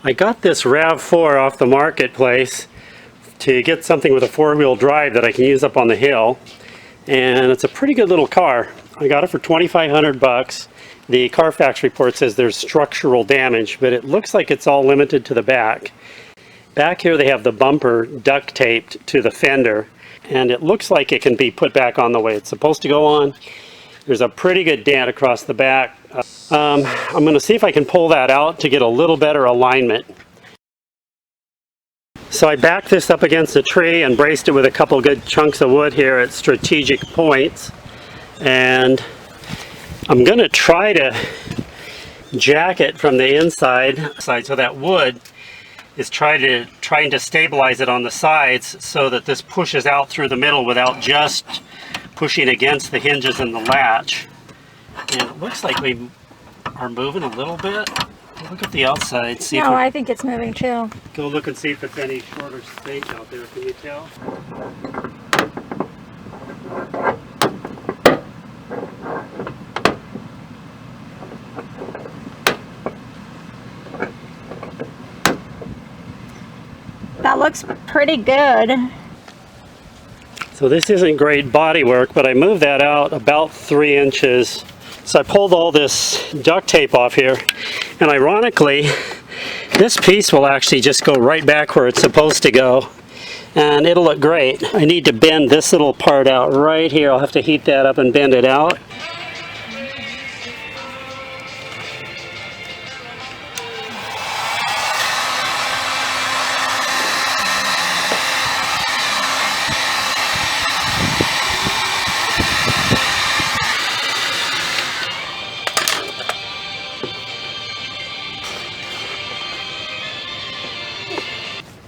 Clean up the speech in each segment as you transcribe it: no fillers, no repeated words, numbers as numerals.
I got this RAV4 off the marketplace to get something with a four-wheel drive that I can use up on the hill, and it's a pretty good little car. I got it for 2,500 bucks. The Carfax report says there's structural damage, but it looks like it's all limited to the back. Back here they have the bumper duct taped to the fender, and it looks like it can be put back on the way it's supposed to go on. There's a pretty good dent across the back. I'm going to see if I can pull that out to get a little better alignment. So I backed this up against a tree and braced it with a couple good chunks of wood here at strategic points. And I'm going to try to jack it from the inside so that wood is trying to stabilize it on the sides so that this pushes out through the middle without just pushing against the hinges and the latch. And it looks like we are moving a little bit. Look at the outside. See no, I think it's moving too. Go look and see if it's any shorter space out there. Can you tell? That looks pretty good. So this isn't great body work, but I moved that out about 3 inches. So I pulled all this duct tape off here, and ironically, this piece will actually just go right back where it's supposed to go, and it'll look great. I need to bend this little part out right here. I'll have to heat that up and bend it out.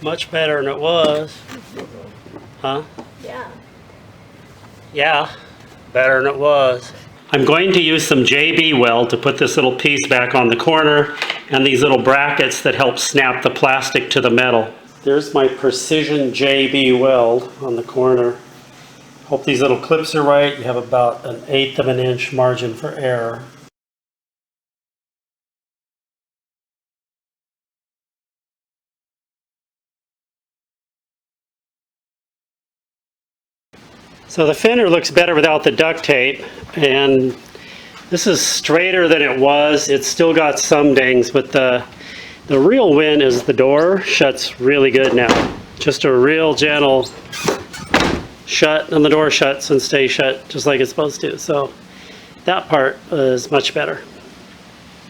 Much better than it was. Huh? Yeah. Yeah, better than it was. I'm going to use some JB weld to put this little piece back on the corner and these little brackets that help snap the plastic to the metal. There's my precision JB weld on the corner. Hope these little clips are right. You have about 1/8 of an inch margin for error. So the fender looks better without the duct tape, and this is straighter than it was. It's still got some dings, but the real win is the door shuts really good now. Just a real gentle shut, and the door shuts and stays shut just like it's supposed to. So that part is much better.